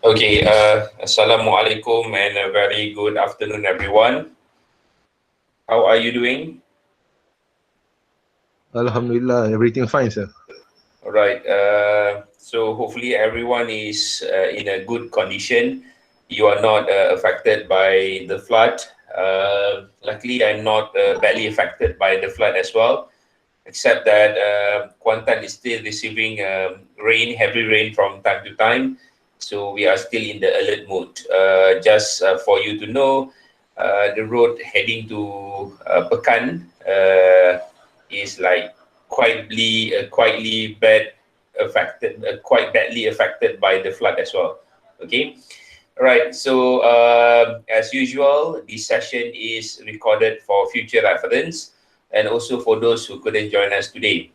Okay, Assalamualaikum and a very good afternoon, everyone. How are you doing? Alhamdulillah, everything fine, sir. All right, so hopefully everyone is in a good condition. You are not affected by the flood. Luckily, I'm not badly affected by the flood as well, except that Kuantan is still receiving rain, heavy rain from time to time. So we are still in the alert mode. Just for you to know, the road heading to Pekan is like quietly bad affected, quite badly affected by the flood as well. Okay. All right. So as usual, this session is recorded for future reference and also for those who couldn't join us today.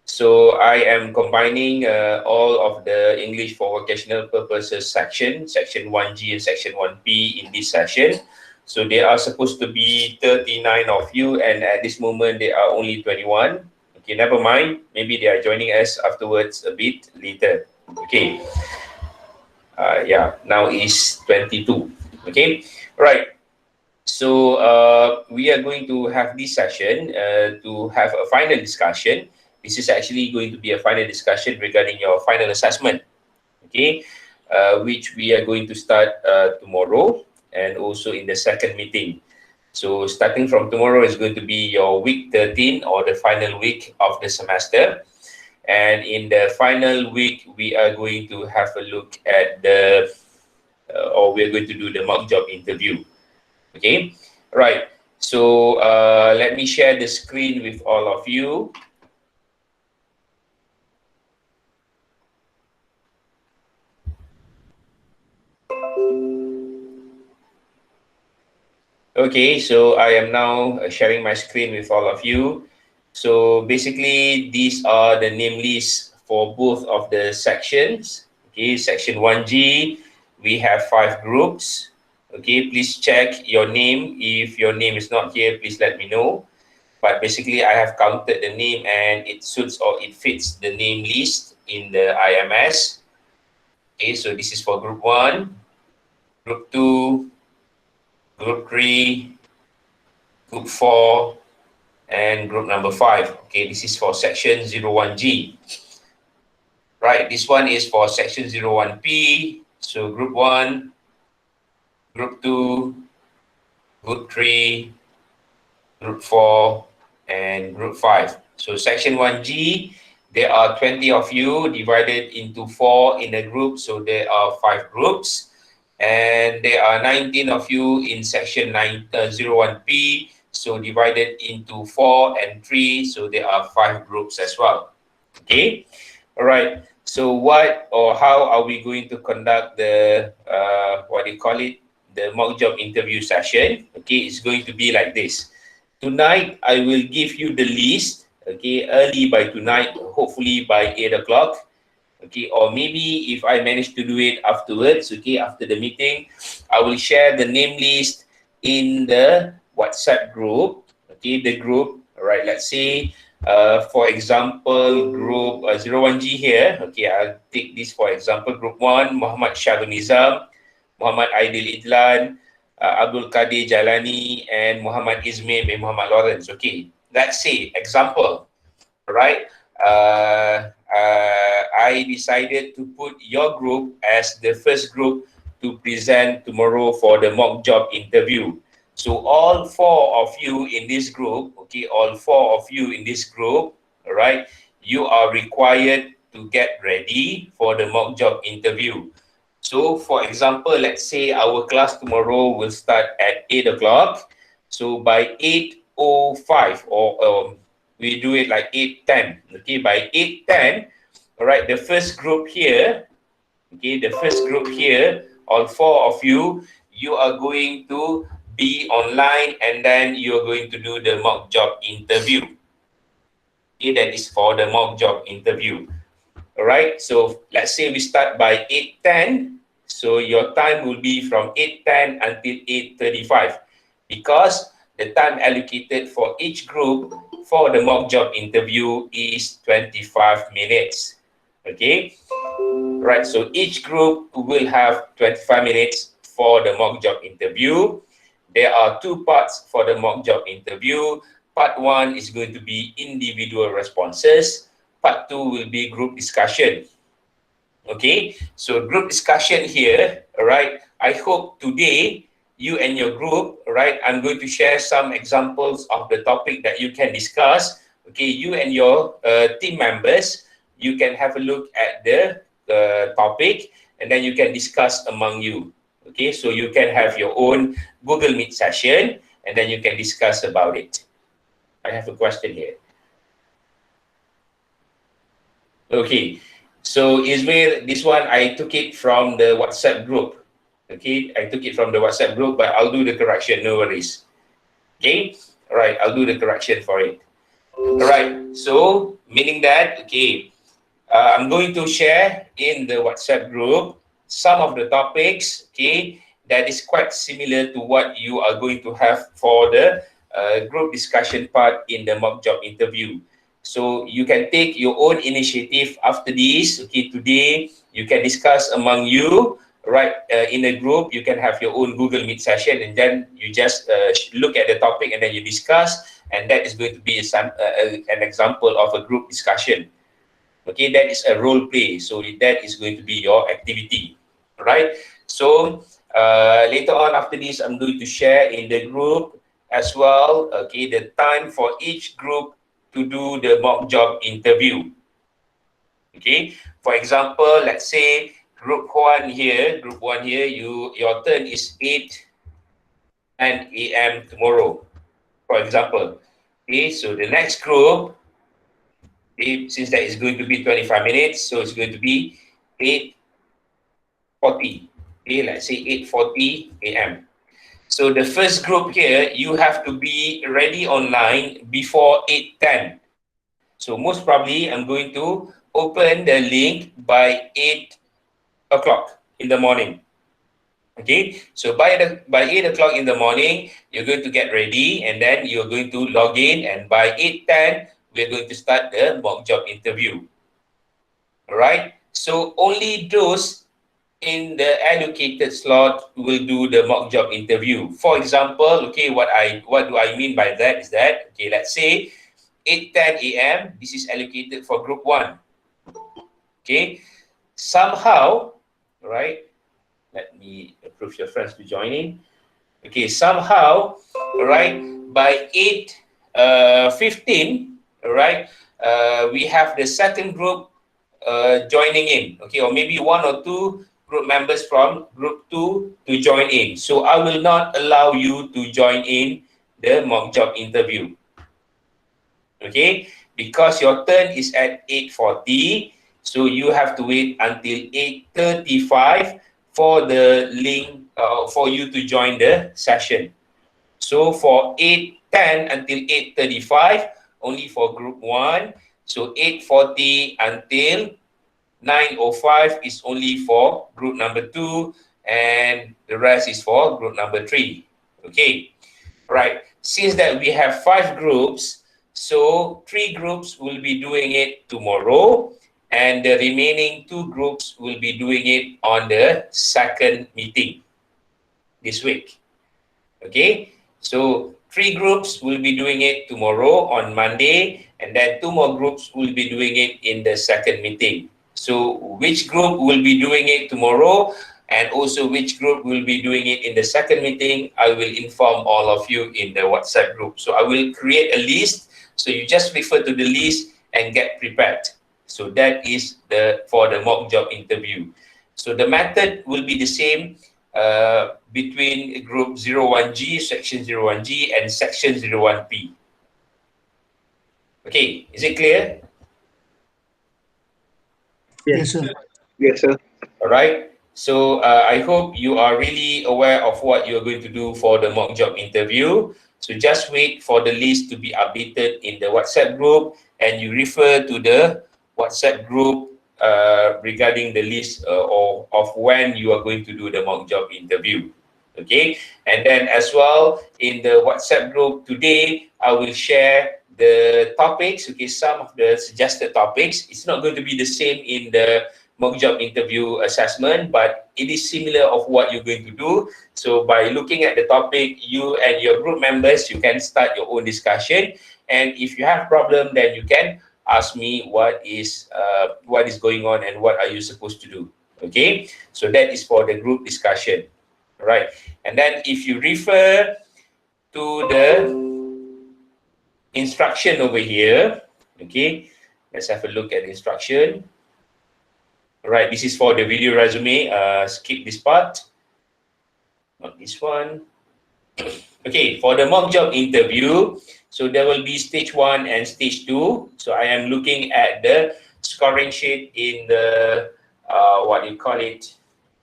So I am combining all of the English for vocational purposes section 1G and section 1P in this session. So there are supposed to be 39 of you, and at this moment there are only 21. Okay, never mind. Maybe they are joining us afterwards a bit later. Okay. Yeah, now is 22. Okay. All right. So we are going to have this session to have a final discussion. This is actually going to be a final discussion regarding your final assessment, okay, which we are going to start tomorrow and also in the second meeting. So starting from tomorrow is going to be your week 13 or the final week of the semester. And in the final week, we are going to have a look at or we're going to do the mock job interview. Okay, right. So let me share the screen with all of you. Okay, so I am now sharing my screen with all of you. So basically, these are the name lists for both of the sections. Okay, section 1G, we have 5 groups. Okay, please check your name. If your name is not here, please let me know. But basically, I have counted the name and it suits or it fits the name list in the IMS. Okay, so this is for group 1, group 2, group 3, group 4, and group number 5. Okay, this is for section 01G. Right, this one is for section 01P. So group 1, group 2, group 3, group 4, and group 5. So section 1G, there are 20 of you divided into 4 in a group. So there are 5 groups. And there are 19 of you in section 01P. So divided into 4 and 3. So there are 5 groups as well. Okay. All right. So what or how are we going to conduct the, what do you call it? The mock job interview session. Okay. It's going to be like this. Tonight, I will give you the list, okay, early by tonight, hopefully by 8 o'clock, okay, or maybe if I manage to do it afterwards, okay, after the meeting, I will share the name list in the WhatsApp group, okay, the group, all right, let's say, for example, group 01G here, okay, I'll take this for example, group 1, Muhammad Shahul Nizam, Muhammad Aidil Idlan, Abdul Qadir Jalani, and Muhammad Izmir bin Muhammad Lawrence. Okay, let's say example, right? I decided to put your group as the first group to present tomorrow for the mock job interview. So all 4 of you in this group, okay, all 4 of you in this group, all right, you are required to get ready for the mock job interview. So for example, let's say our class tomorrow will start at 8 o'clock. So by 8:05 or we do it like 8:10. Okay, by 8:10, all right, the first group here, okay, the first group here, all 4 of you, you are going to be online and then you're going to do the mock job interview. Okay, that is for the mock job interview. All right, so let's say we start by 8:10. So your time will be from 8:10 until 8:35 because the time allocated for each group for the mock job interview is 25 minutes. Okay, right. So each group will have 25 minutes for the mock job interview. There are two parts for the mock job interview. Part one is going to be individual responses. Part two will be group discussion. Okay, so group discussion here, all right. I hope today you and your group, all right, I'm going to share some examples of the topic that you can discuss. Okay, you and your team members, you can have a look at the topic and then you can discuss among you. Okay, so you can have your own Google Meet session and then you can discuss about it. I have a question here. Okay, so Ismail, this one I took it from the WhatsApp group. Okay, I took it from the WhatsApp group, but I'll do the correction, no worries. Okay, all right, I'll do the correction for it. All right, so meaning that, okay, I'm going to share in the WhatsApp group some of the topics, okay, that is quite similar to what you are going to have for the group discussion part in the mock job interview. So you can take your own initiative after this. Okay, today you can discuss among you, right? In a group, you can have your own Google Meet session, and then you just look at the topic and then you discuss, and that is going to be an example of a group discussion. Okay, that is a role play. So that is going to be your activity, right? So later on after this, I'm going to share in the group as well. Okay, the time for each group to do the mock job interview. Okay, for example, let's say group one here, your turn is 8 a.m. tomorrow, for example. Okay, so the next group, since that is going to be 25 minutes, so it's going to be 8:40. Okay, let's say 8:40 a.m. So the first group here, you have to be ready online before 8:10. So most probably I'm going to open the link by 8 o'clock in the morning. Okay, so by 8 o'clock in the morning, you're going to get ready and then you're going to log in, and by 8:10, we're going to start the mock job interview. All right. So only those in the allocated slot will do the mock job interview. For example, okay, what do I mean by that is that, okay, let's say 8:10 a.m. This is allocated for group one. Okay, somehow, right? Let me approve your friends to join in. Okay, somehow, right? By 8:15, right? We have the second group joining in. Okay, or maybe one or two group members from group two to join in. So I will not allow you to join in the mock job interview. Okay, because your turn is at 8:40, so you have to wait until 8:35 for the link for you to join the session. So for 8:10 until 8:35, only for group one. So 8:40 until 9:05 is only for group number two, and the rest is for group number three. Okay, right. Since that we have 5 groups, so 3 groups will be doing it tomorrow, and the remaining 2 groups will be doing it on the second meeting this week. Okay, so 3 groups will be doing it tomorrow on Monday, and then 2 more groups will be doing it in the second meeting. So which group will be doing it tomorrow and also which group will be doing it in the second meeting, I will inform all of you in the WhatsApp group. So I will create a list, so you just refer to the list and get prepared. So that is for the mock job interview. So the method will be the same between group 01G, section 01G, and section 01P. Okay, is it clear? Yes, sir. Yes, sir. All right. So I hope you are really aware of what you're going to do for the mock job interview. So just wait for the list to be updated in the WhatsApp group, and you refer to the WhatsApp group regarding the list of when you are going to do the mock job interview. Okay, and then as well in the WhatsApp group today, I will share the topics. Okay, some of the suggested topics. It's not going to be the same in the mock job interview assessment, but it is similar of what you're going to do. So by looking at the topic, you and your group members, you can start your own discussion. And if you have problem, then you can ask me what is going on and what are you supposed to do. Okay, so that is for the group discussion. Right, and then if you refer to the instruction over here, okay, let's have a look at the instruction. Right, this is for the video resume. Skip this part, not this one. Okay, for the mock job interview, so there will be stage 1 and stage 2. So I am looking at the scoring sheet in the what you call it,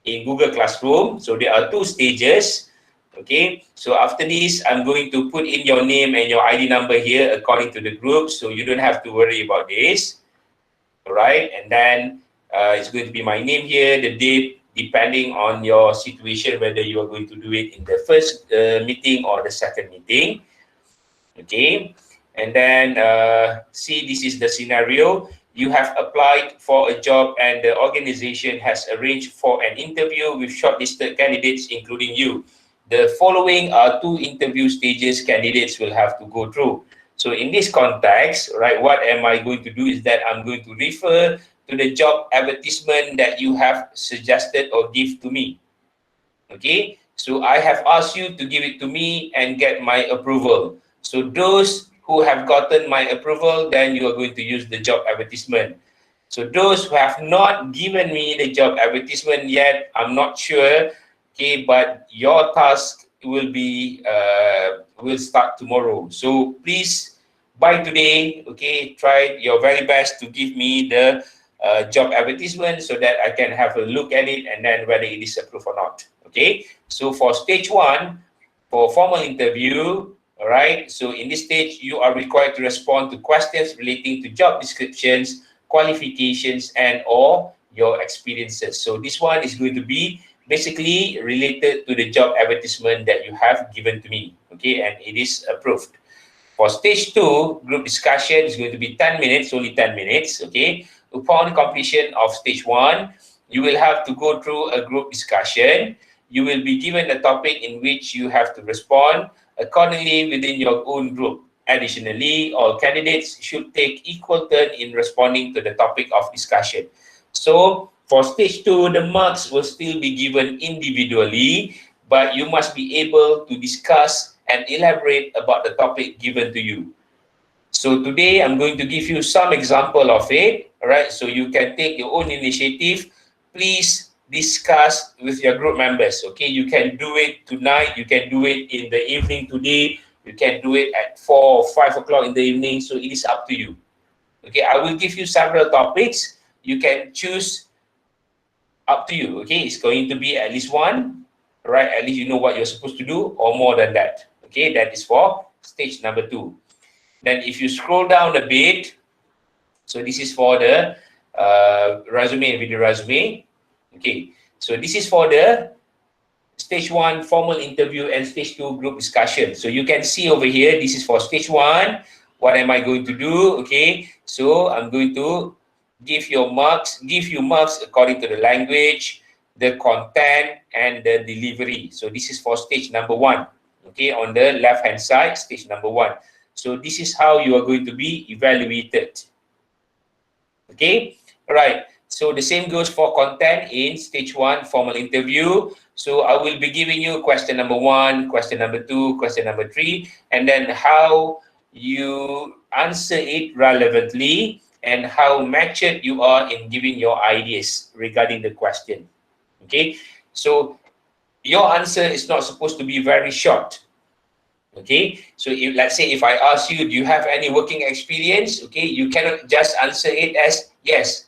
in Google Classroom. So there are 2 stages. Okay, so after this, I'm going to put in your name and your ID number here according to the group, so you don't have to worry about this. All right, and then it's going to be my name here, the date, depending on your situation, whether you are going to do it in the first meeting or the second meeting. Okay, and then see, this is the scenario. You have applied for a job and the organization has arranged for an interview with shortlisted candidates, including you. The following are 2 interview stages candidates will have to go through. So in this context, right, what am I going to do is that I'm going to refer to the job advertisement that you have suggested or give to me. Okay, so I have asked you to give it to me and get my approval. So those who have gotten my approval, then you are going to use the job advertisement. So those who have not given me the job advertisement yet, I'm not sure. Okay, but your task will start tomorrow. So please, by today, okay, try your very best to give me the job advertisement so that I can have a look at it and then whether it is approved or not. Okay, so for stage 1, for formal interview, all right, so in this stage, you are required to respond to questions relating to job descriptions, qualifications, and or your experiences. So this one is going to be basically related to the job advertisement that you have given to me, okay, and it is approved. For stage 2, group discussion is going to be 10 minutes, only 10 minutes, okay. Upon completion of stage 1, you will have to go through a group discussion. You will be given a topic in which you have to respond accordingly within your own group. Additionally, all candidates should take equal turn in responding to the topic of discussion. So for stage 2, the marks will still be given individually, but you must be able to discuss and elaborate about the topic given to you. So today, I'm going to give you some example of it, all right? So you can take your own initiative. Please discuss with your group members, okay? You can do it tonight. You can do it in the evening today. You can do it at 4 or 5 o'clock in the evening. So it is up to you, okay? I will give you several topics. You can choose, up to you, okay? It's going to be at least one, right? At least you know what you're supposed to do, or more than that, okay? That is for stage number 2. Then if you scroll down a bit, so this is for the resume and video resume. Okay, so this is for the stage 1 formal interview and stage 2 group discussion. So you can see over here, this is for stage 1. What am I going to do? Okay, so I'm going to give you marks according to the language, the content, and the delivery. So this is for stage number 1. Okay, on the left hand side, stage number 1. So this is how you are going to be evaluated. Okay, all right. So the same goes for content in stage 1 formal interview. So I will be giving you question number 1, question number 2, question number 3, and then how you answer it relevantly and how matured you are in giving your ideas regarding the question. Okay, so your answer is not supposed to be very short. Okay, so if, let's say if I ask you, do you have any working experience? Okay, you cannot just answer it as yes.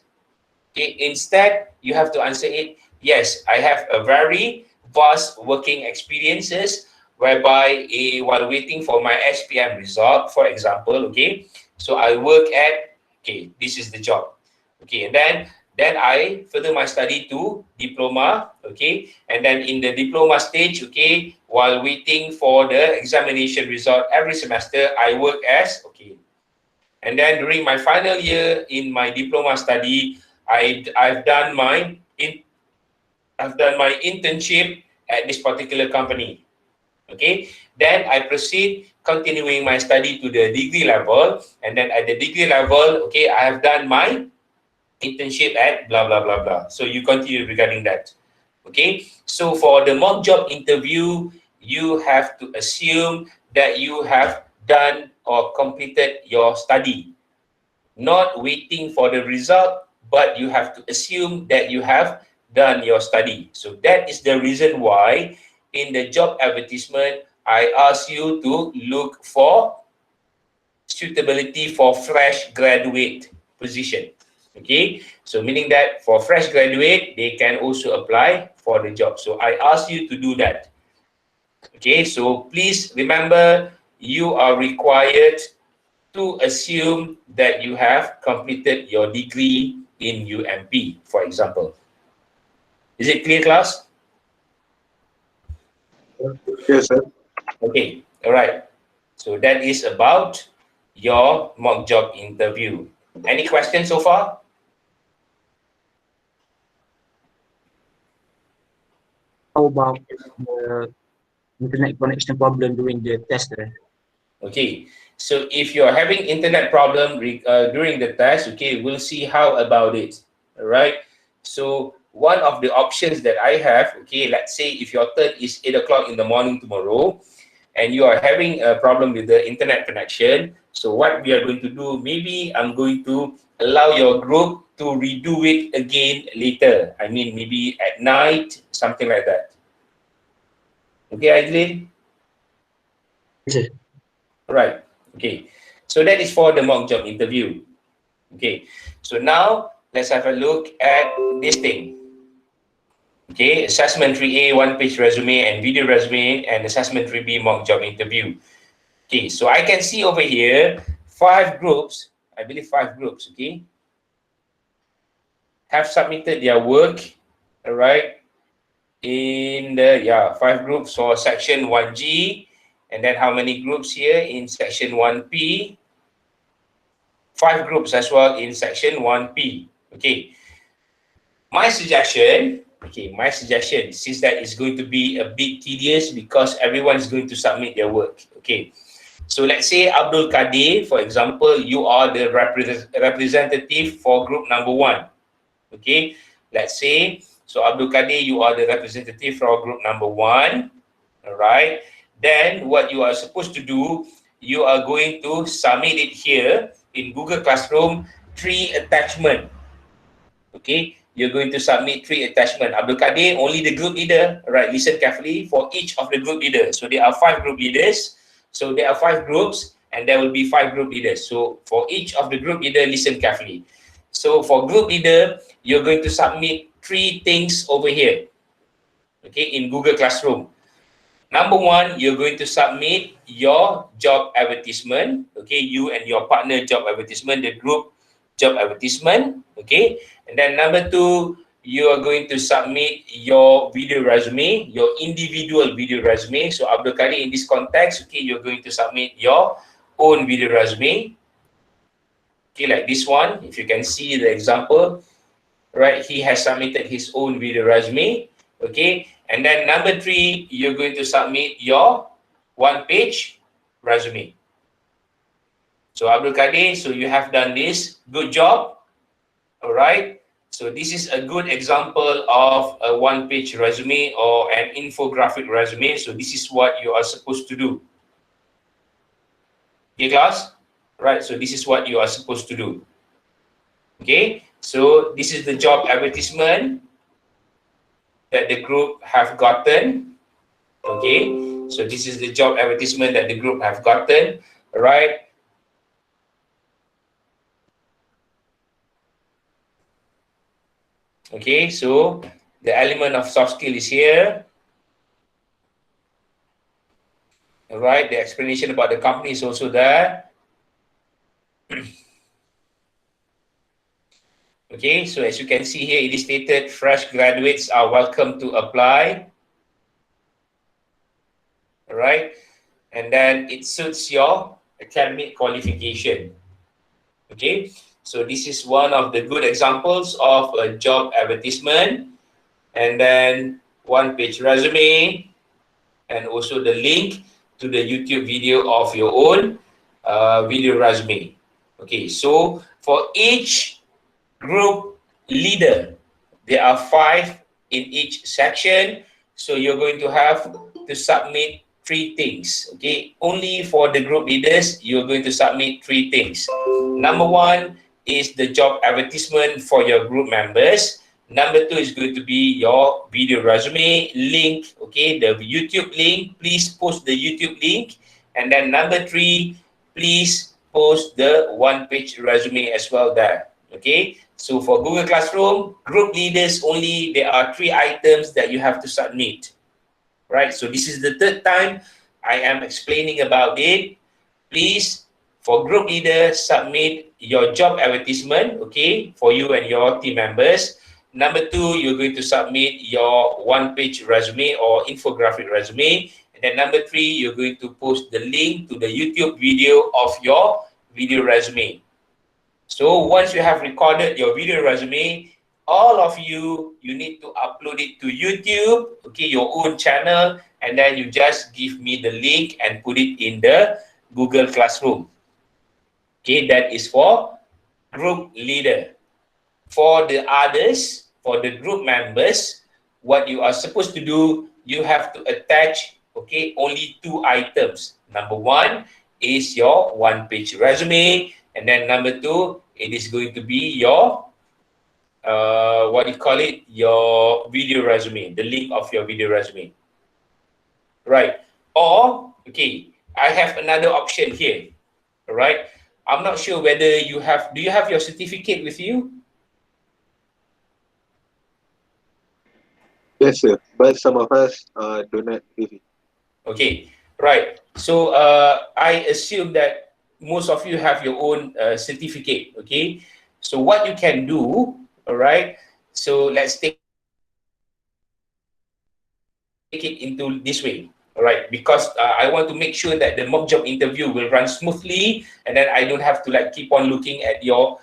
Okay, instead you have to answer it, yes, I have a very vast working experiences whereby while waiting for my SPM result, for example, okay, so I work at, okay, this is the job. Okay, and then Then I further my study to diploma, okay, and then in the diploma stage, okay, while waiting for the examination result every semester, I work as, okay, and then during my final year in my diploma study, I've done my internship at this particular company. Okay, then I proceed continuing my study to the degree level, and then at the degree level, okay, I have done my internship at blah blah blah blah. So you continue regarding that. Okay, so for the mock job interview, you have to assume that you have done or completed your study, not waiting for the result, but you have to assume that you have done your study. So that is the reason why in the job advertisement, I ask you to look for suitability for fresh graduate position. Okay, so meaning that for fresh graduate, they can also apply for the job. So I ask you to do that. Okay, so please remember you are required to assume that you have completed your degree in UMP, for example. Is it clear, class? Yes, sir. Okay, all right. So that is about your mock job interview. Any questions so far? How about the internet connection problem during the test? Okay, so if you're having internet problem during the test, okay, we'll see how about it. All right. So one of the options that I have, okay, let's say if your turn is 8 o'clock in the morning tomorrow, and you are having a problem with the internet connection, so what we are going to do, maybe I'm going to allow your group to redo it again later. I mean, maybe at night, something like that. Okay, Aileen? Yes, Right. Okay. So that is for the mock job interview. Okay. So now let's have a look at this thing. Okay. Assessment 3A, one page resume and video resume, and assessment 3B mock job interview. Okay. So I can see over here 5 groups, I believe 5 groups, okay, have submitted their work, all right, in the, 5 groups for section 1G, and then how many groups here in section 1P? 5 groups as well in section 1P. Okay. My suggestion, since that is going to be a bit tedious because everyone is going to submit their work. Okay. So let's say Abdul Kadir, for example, you are the representative for group number 1. Okay. Let's say, so Abdul Kadir, you are the representative for group number 1. All right. Then what you are supposed to do, you are going to submit it here in Google Classroom, 3 attachment. Okay, you're going to submit 3 attachment. Abdul Kadir, only the group leader. All right, listen carefully for each of the group leaders. So there are 5 group leaders. So there are 5 groups, and there will be 5 group leaders. So for each of the group leader, listen carefully. So for group leader, you're going to submit 3 things over here. Okay, in Google Classroom. Number 1, you're going to submit your job advertisement. Okay, you and your partner job advertisement, the group job advertisement. Okay, and then number 2, you are going to submit your video resume, your individual video resume. So Abdul Kadir, in this context, okay, you're going to submit your own video resume. Okay, like this one, if you can see the example, right? He has submitted his own video resume. Okay, and then number 3, you're going to submit your 1-page resume. So Abdul Kadir, so you have done this. Good job. All right. So this is a good example of a 1-page resume or an infographic resume. So this is what you are supposed to do. Okay, class? Right. So this is what you are supposed to do. Okay. So this is the job advertisement that the group have gotten. Okay, so this is the job advertisement that the group have gotten, right? Okay, so the element of soft skill is here. All right, the explanation about the company is also there. Okay, so as you can see here, it is stated fresh graduates are welcome to apply. All right, and then it suits your academic qualification. Okay, so this is one of the good examples of a job advertisement, and then one-page resume, and also the link to the YouTube video of your own video resume. Okay, so for each group leader, there are 5 in each section. So you're going to have to submit 3 things. Okay, only for the group leaders, you're going to submit 3 things. Number 1 is the job advertisement for your group members. Number 2 is going to be your video resume link. Okay, the YouTube link. Please post the YouTube link. And then number 3, please post the one-page resume as well there. Okay, so for Google Classroom, group leaders only, there are 3 items that you have to submit. Right, so this is the 3rd time I am explaining about it. Please, for group leaders, submit your job advertisement, okay, for you and your team members. Number 2, you're going to submit your one-page resume or infographic resume. And then number 3, you're going to post the link to the YouTube video of your video resume. So once you have recorded your video resume, all of you need to upload it to YouTube, okay, your own channel, and then you just give me the link and put it in the Google Classroom. Okay, that is for group leader. For the others, for the group members, what you are supposed to do, you have to attach, okay, only 2 items. Number 1 is your one-page resume, and then number 2, it is going to be your your video resume, the link of your video resume. Right. Or, okay, I have another option here. All right. I'm not sure whether do you have your certificate with you? Yes, sir. But some of us do not have it. Okay, right. So I assume that most of you have your own certificate. Okay, so what you can do, all right. So let's take it into this way. All right, because I want to make sure that the mock job interview will run smoothly, and then I don't have to like keep on looking at your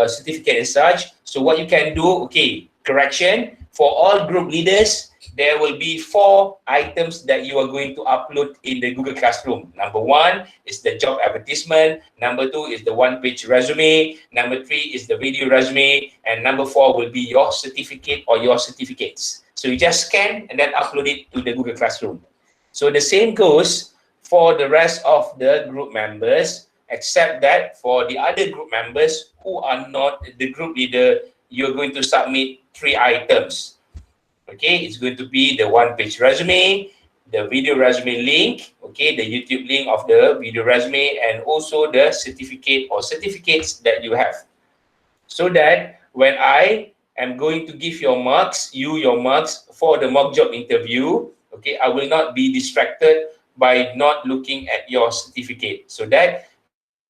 certificate and such. So what you can do, okay, correction, for all group leaders, there will be 4 items that you are going to upload in the Google Classroom. Number 1 is the job advertisement. Number 2 is the one-page resume. Number 3 is the video resume. And number 4 will be your certificate or your certificates. So you just scan and then upload it to the Google Classroom. So the same goes for the rest of the group members, except that for the other group members who are not the group leader, you're going to submit 3 items. Okay, it's going to be the one-page resume, the video resume link, okay, the YouTube link of the video resume, and also the certificate or certificates that you have. So that when I am going to give your marks for the mock job interview, okay, I will not be distracted by not looking at your certificate. So that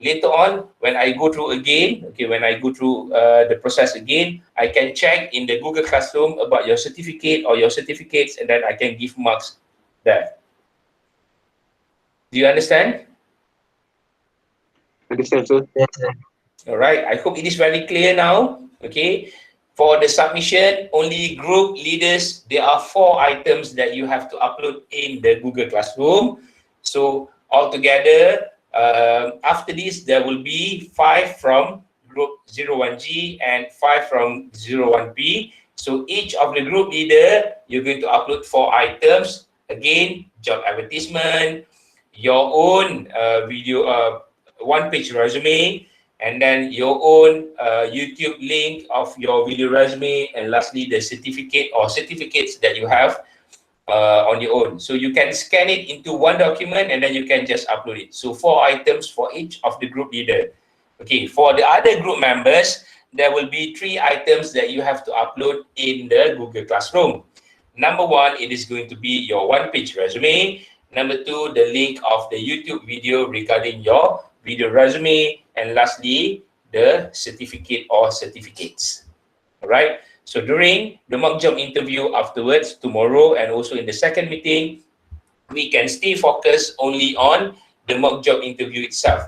later on, when I go through again, okay, when I go through the process again, I can check in the Google Classroom about your certificate or your certificates, and then I can give marks there. Do you understand? Understand, sir? Yes, sir. All right. I hope it is very clear now. Okay. For the submission, only group leaders, there are 4 items that you have to upload in the Google Classroom. So altogether, after this, there will be 5 from group 01G and 5 from 01P. So each of the group leader, you're going to upload 4 items. Again, job advertisement, your own video, one-page resume, and then your own YouTube link of your video resume, and lastly, the certificate or certificates that you have on your own. So you can scan it into one document and then you can just upload it. So 4 items for each of the group leader. Okay, for the other group members, there will be 3 items that you have to upload in the Google Classroom. Number 1, it is going to be your one-page resume. Number 2, the link of the YouTube video regarding your video resume. And lastly, the certificate or certificates. All right. So during the mock job interview afterwards, tomorrow, and also in the second meeting, we can stay focused only on the mock job interview itself.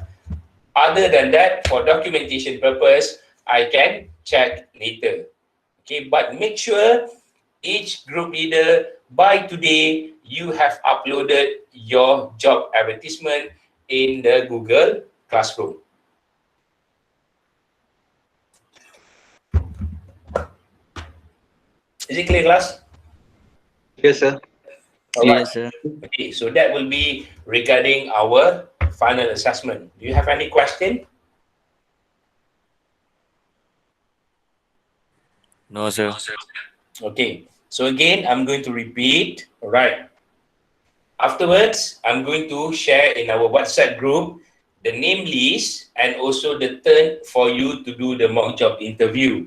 Other than that, for documentation purpose, I can check later. Okay, but make sure each group leader by today you have uploaded your job advertisement in the Google Classroom. Is it clear, class? Yes, sir. All right. Yes, sir. Okay, so that will be regarding our final assessment. Do you have any question? No, sir. Okay, so again, I'm going to repeat. All right. Afterwards, I'm going to share in our WhatsApp group the name list and also the turn for you to do the mock job interview.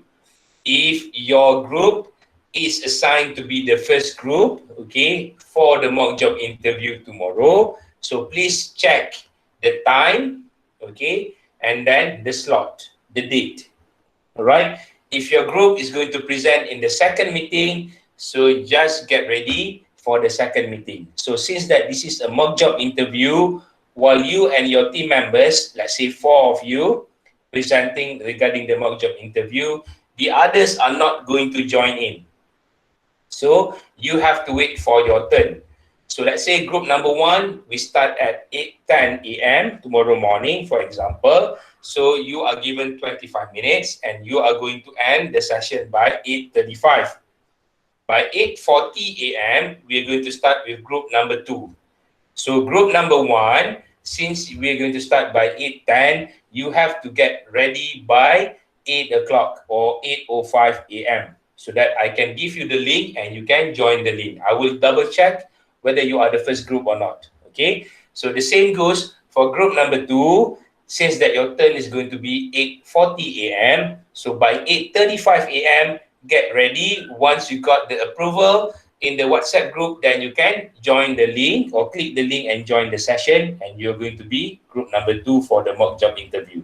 If your group is assigned to be the first group, okay, for the mock job interview tomorrow, so please check the time, okay, and then the slot, the date. All right. If your group is going to present in the second meeting, so just get ready for the second meeting. So since that this is a mock job interview, while you and your team members, let's say 4 of you, presenting regarding the mock job interview, the others are not going to join in. So you have to wait for your turn. So let's say group number 1, we start at 8:10 a.m. tomorrow morning, for example. So you are given 25 minutes and you are going to end the session by 8:35. By 8:40 a.m., we are going to start with group number 2. So group number 1, since we are going to start by 8:10, you have to get ready by 8 o'clock or 8:05 a.m. so that I can give you the link and you can join the link. I will double check whether you are the first group or not. Okay, so the same goes for group number 2. Since that your turn is going to be 8:40 a.m. So by 8:35 a.m., get ready. Once you got the approval in the WhatsApp group, then you can join the link or click the link and join the session, and you're going to be group number 2 for the mock job interview.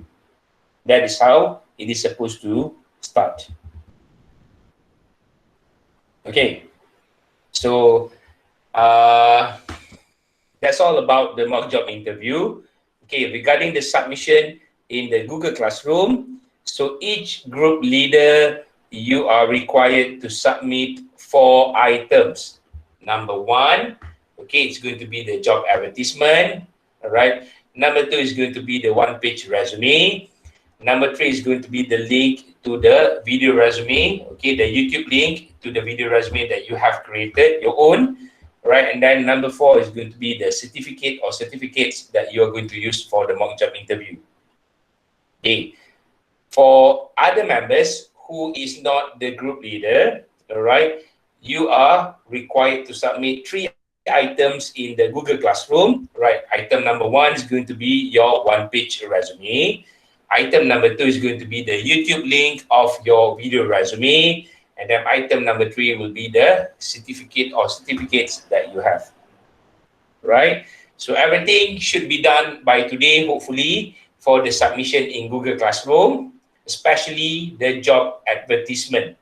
That is how it is supposed to start. Okay, so that's all about the mock job interview. Okay, regarding the submission in the Google Classroom, so each group leader, you are required to submit 4 items. Number 1, okay, it's going to be the job advertisement. All right. Number 2 is going to be the one-page resume. Number 3 is going to be the link to the video resume. Okay, the YouTube link to the video resume that you have created, your own. Right, and then number 4 is going to be the certificate or certificates that you are going to use for the mock job interview. Okay. For other members who is not the group leader, all right, you are required to submit 3 items in the Google Classroom. Right, item number 1 is going to be your one-page resume. Item number 2 is going to be the YouTube link of your video resume. And then item number 3 will be the certificate or certificates that you have. Right? So everything should be done by today, hopefully, for the submission in Google Classroom, especially the job advertisement.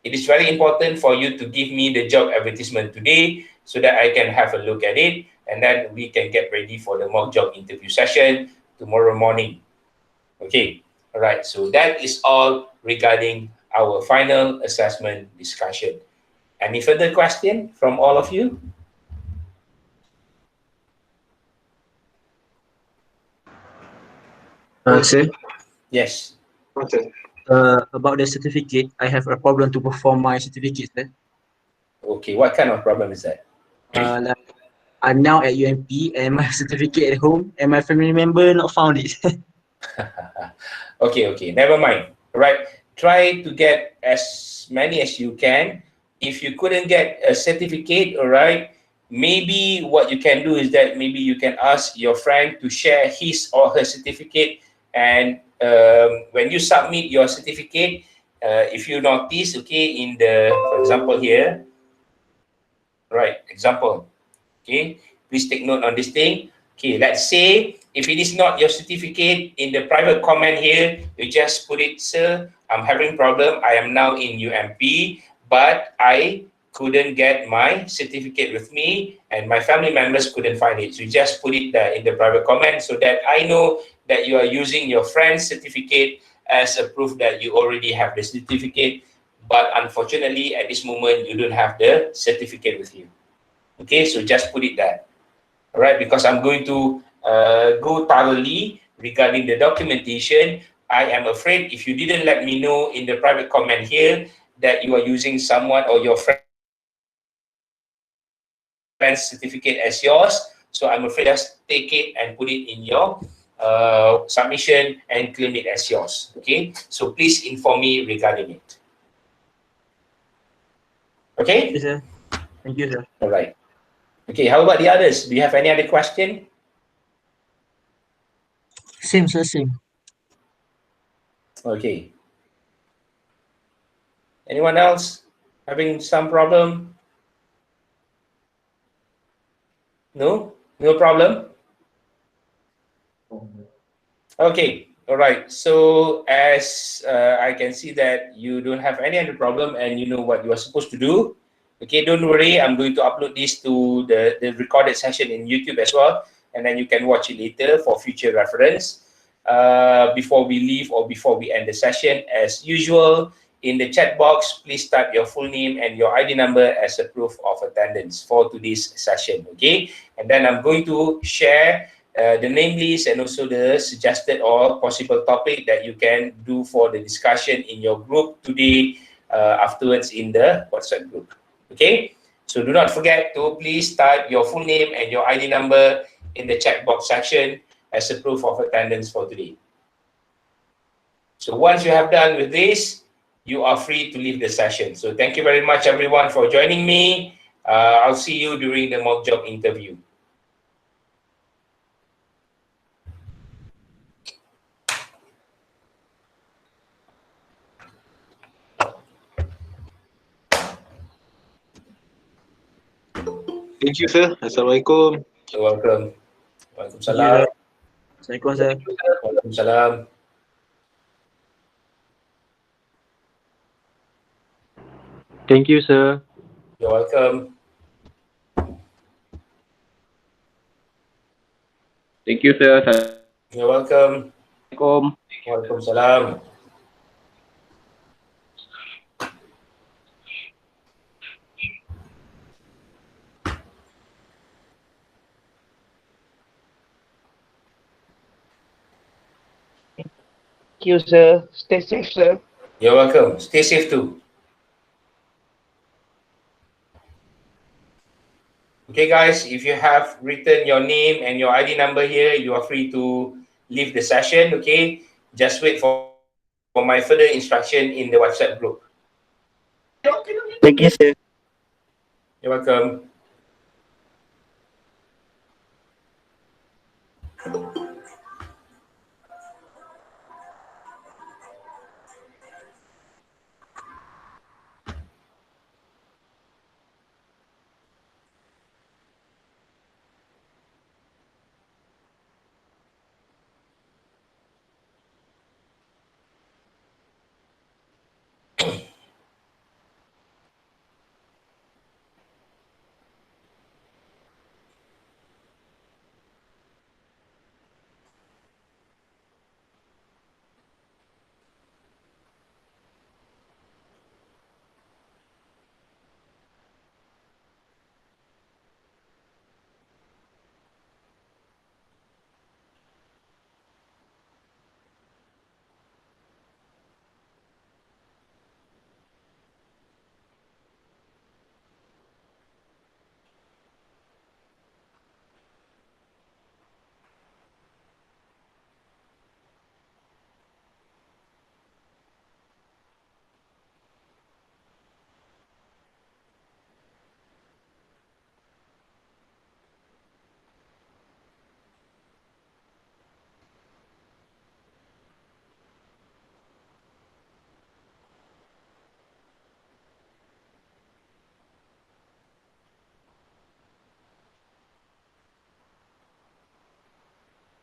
It is very important for you to give me the job advertisement today so that I can have a look at it and then we can get ready for the mock job interview session tomorrow morning. Okay, all right. So that is all regarding our final assessment discussion. Any further question from all of you? Sir, Yes. Okay. about the certificate, I have a problem to perform my certificate, sir. Okay, what kind of problem is that? Like I'm now at UMP and my certificate at home and my family member not found it. Okay, never mind. Right, try to get as many as you can. If you couldn't get a certificate, all right, maybe what you can do is that maybe you can ask your friend to share his or her certificate. And when you submit your certificate, if you notice, okay, in the, for example here, right, example, okay, please take note on this thing. Okay, let's say if it is not your certificate, in the private comment here, you just put it, sir, I'm having problem. I am now in UMP, but I couldn't get my certificate with me and my family members couldn't find it. So you just put it there in the private comment so that I know that you are using your friend's certificate as a proof that you already have the certificate. But unfortunately, at this moment, you don't have the certificate with you. Okay, so just put it there. All right, because I'm going to go thoroughly regarding the documentation. I am afraid if you didn't let me know in the private comment here that you are using someone or your friend's certificate as yours, so I'm afraid just take it and put it in your submission and claim it as yours. Okay, so please inform me regarding it. Okay? Yes, sir. Thank you, sir. All right. Okay, how about the others? Do you have any other question? Same, sir, same. Okay. Anyone else having some problem? No? No problem? Okay. All right. So as I can see that you don't have any other problem and you know what you are supposed to do. Okay, don't worry. I'm going to upload this to the recorded session in YouTube as well. And then you can watch it later for future reference. Before we leave or before we end the session, as usual, in the chat box, please type your full name and your ID number as a proof of attendance for today's session. Okay, and then I'm going to share the name list and also the suggested or possible topic that you can do for the discussion in your group today afterwards in the WhatsApp group. Okay, so do not forget to please type your full name and your ID number in the chat box section as a proof of attendance for today. So once you have done with this, you are free to leave the session. So thank you very much, everyone, for joining me. I'll see you during the mock job interview. Thank you, sir. Assalamualaikum. You're welcome. Thank you, Waalaikumsalam. sir. Assalamualaikum, sir. Waalaikumsalam. Thank you, sir. You're welcome. Thank you, sir. You're welcome. Assalamualaikum. Waalaikumsalam. Thank you, sir. Stay safe, sir. You're welcome. Stay safe too. Okay, guys, if you have written your name and your ID number here, you are free to leave the session, okay? Just wait for my further instruction in the WhatsApp group. Thank you, sir. You're welcome.